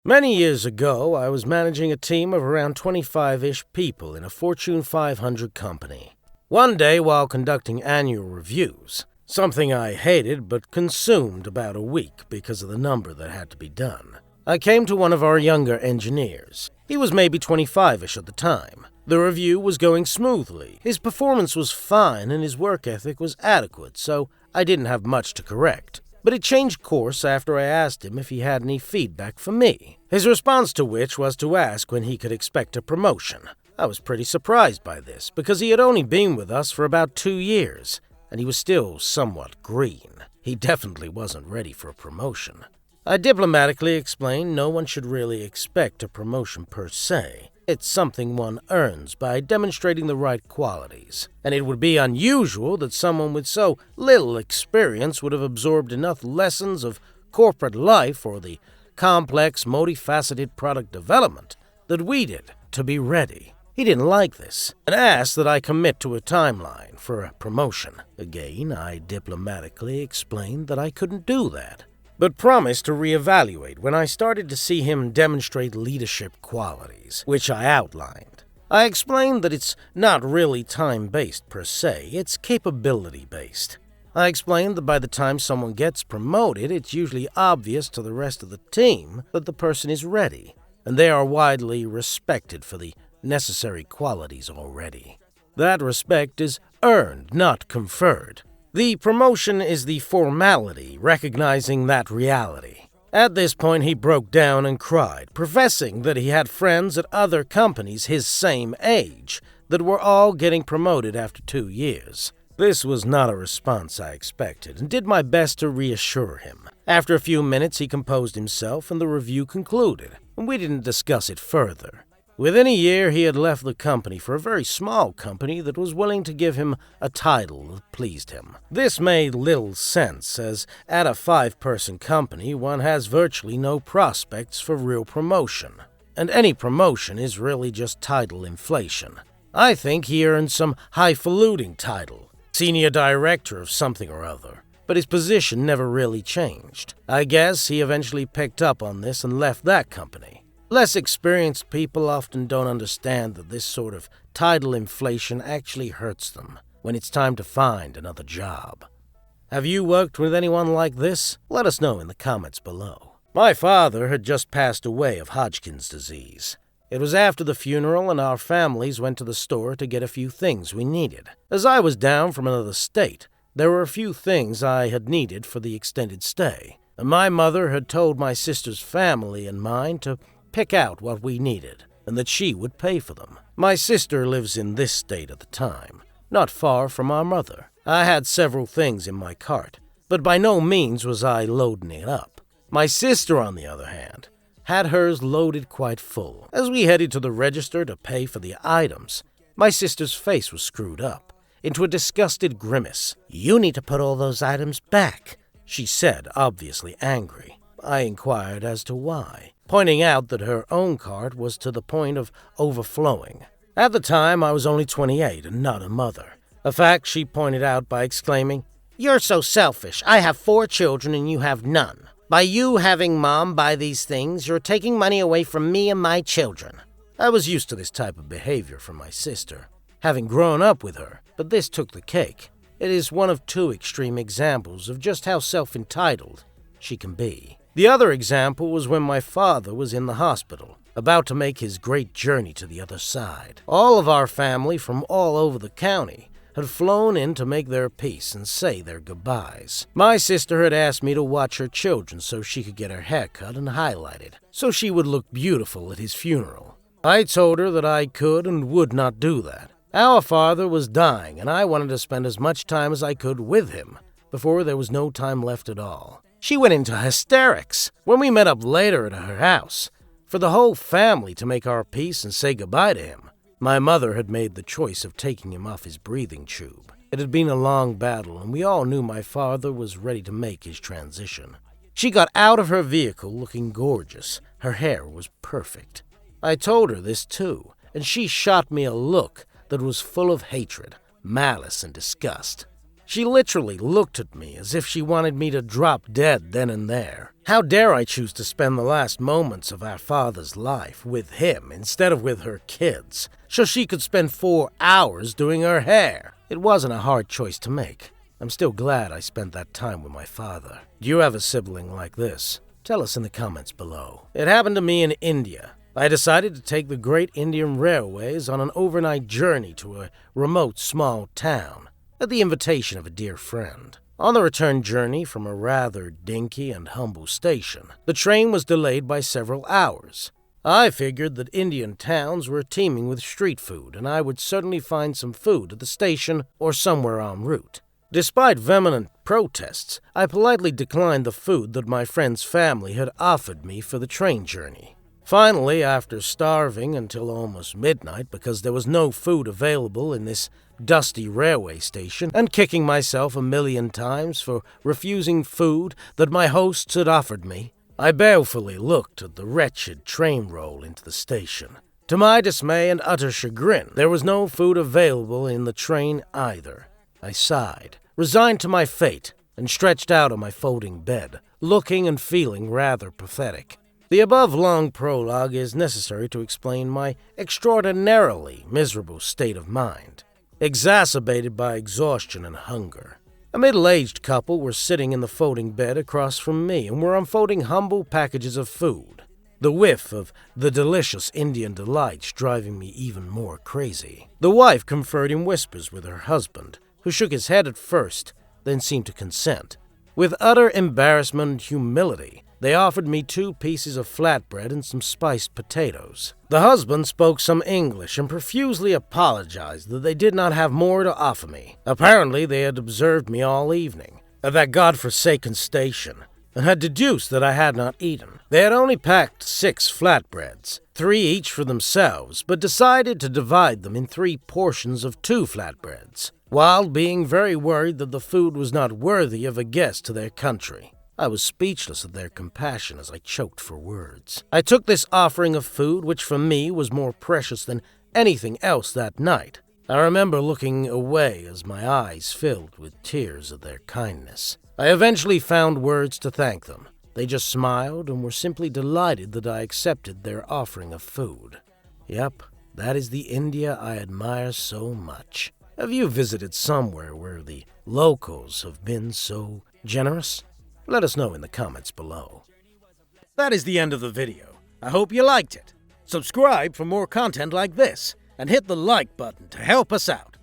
Many years ago, I was managing a team of around 25-ish people in a Fortune 500 company. One day, while conducting annual reviews, something I hated but consumed about a week because of the number that had to be done, I came to one of our younger engineers. He was maybe 25-ish at the time. The review was going smoothly. His performance was fine and his work ethic was adequate, so I didn't have much to correct. But it changed course after I asked him if he had any feedback for me, his response to which was to ask when he could expect a promotion. I was pretty surprised by this, because he had only been with us for about 2 years, and he was still somewhat green. He definitely wasn't ready for a promotion. I diplomatically explained no one should really expect a promotion per se. It's something one earns by demonstrating the right qualities, and it would be unusual that someone with so little experience would have absorbed enough lessons of corporate life or the complex, multifaceted product development that we did to be ready. He didn't like this, and asked that I commit to a timeline for a promotion. Again, I diplomatically explained that I couldn't do that, but promised to reevaluate when I started to see him demonstrate leadership qualities, which I outlined. I explained that it's not really time-based per se, it's capability-based. I explained that by the time someone gets promoted, it's usually obvious to the rest of the team that the person is ready, and they are widely respected for the necessary qualities already. That respect is earned, not conferred. The promotion is the formality recognizing that reality. At this point, he broke down and cried, professing that he had friends at other companies his same age that were all getting promoted after 2 years. This was not a response I expected, and did my best to reassure him. After a few minutes, he composed himself, and the review concluded, and we didn't discuss it further. Within a year, he had left the company for a very small company that was willing to give him a title that pleased him. This made little sense, as at a 5-person company, one has virtually no prospects for real promotion, and any promotion is really just title inflation. I think he earned some highfalutin title, senior director of something or other, but his position never really changed. I guess he eventually picked up on this and left that company. Less experienced people often don't understand that this sort of title inflation actually hurts them when it's time to find another job. Have you worked with anyone like this? Let us know in the comments below. My father had just passed away of Hodgkin's disease. It was after the funeral, and our families went to the store to get a few things we needed. As I was down from another state, there were a few things I had needed for the extended stay, and my mother had told my sister's family and mine to pick out what we needed, and that she would pay for them. My sister lives in this state at the time, not far from our mother. I had several things in my cart, but by no means was I loading it up. My sister, on the other hand, had hers loaded quite full. As we headed to the register to pay for the items, my sister's face was screwed up into a disgusted grimace. "You need to put all those items back," she said, obviously angry. I inquired as to why, pointing out that her own cart was to the point of overflowing. At the time, I was only 28 and not a mother, a fact she pointed out by exclaiming, "You're so selfish. I have 4 children and you have none. By you having Mom buy these things, you're taking money away from me and my children." I was used to this type of behavior from my sister, having grown up with her, but this took the cake. It is one of 2 extreme examples of just how self-entitled she can be. The other example was when my father was in the hospital, about to make his great journey to the other side. All of our family from all over the county had flown in to make their peace and say their goodbyes. My sister had asked me to watch her children so she could get her hair cut and highlighted, so she would look beautiful at his funeral. I told her that I could and would not do that. Our father was dying, and I wanted to spend as much time as I could with him before there was no time left at all. She went into hysterics when we met up later at her house for the whole family to make our peace and say goodbye to him. My mother had made the choice of taking him off his breathing tube. It had been a long battle, and we all knew my father was ready to make his transition. She got out of her vehicle looking gorgeous. Her hair was perfect. I told her this too, and she shot me a look that was full of hatred, malice, and disgust. She literally looked at me as if she wanted me to drop dead then and there. How dare I choose to spend the last moments of our father's life with him instead of with her kids, so she could spend 4 hours doing her hair? It wasn't a hard choice to make. I'm still glad I spent that time with my father. Do you have a sibling like this? Tell us in the comments below. It happened to me in India. I decided to take the Great Indian Railways on an overnight journey to a remote small town, at the invitation of a dear friend. On the return journey from a rather dinky and humble station, the train was delayed by several hours. I figured that Indian towns were teeming with street food, and I would certainly find some food at the station or somewhere en route. Despite vehement protests, I politely declined the food that my friend's family had offered me for the train journey. Finally, after starving until almost midnight because there was no food available in this dusty railway station, and kicking myself 1,000,000 times for refusing food that my hosts had offered me, I balefully looked at the wretched train roll into the station. To my dismay and utter chagrin, there was no food available in the train either. I sighed, resigned to my fate, and stretched out on my folding bed, looking and feeling rather pathetic. The above long prologue is necessary to explain my extraordinarily miserable state of mind, exacerbated by exhaustion and hunger. A middle-aged couple were sitting in the folding bed across from me and were unfolding humble packages of food, the whiff of the delicious Indian delights driving me even more crazy. The wife conferred in whispers with her husband, who shook his head at first, then seemed to consent. With utter embarrassment and humility, they offered me 2 pieces of flatbread and some spiced potatoes. The husband spoke some English and profusely apologized that they did not have more to offer me. Apparently, they had observed me all evening at that godforsaken station and had deduced that I had not eaten. They had only packed 6 flatbreads, 3 each for themselves, but decided to divide them in 3 portions of 2 flatbreads, while being very worried that the food was not worthy of a guest to their country. I was speechless at their compassion as I choked for words. I took this offering of food, which for me was more precious than anything else that night. I remember looking away as my eyes filled with tears of their kindness. I eventually found words to thank them. They just smiled and were simply delighted that I accepted their offering of food. Yep, that is the India I admire so much. Have you visited somewhere where the locals have been so generous? Let us know in the comments below. That is the end of the video. I hope you liked it. Subscribe for more content like this, and hit the like button to help us out.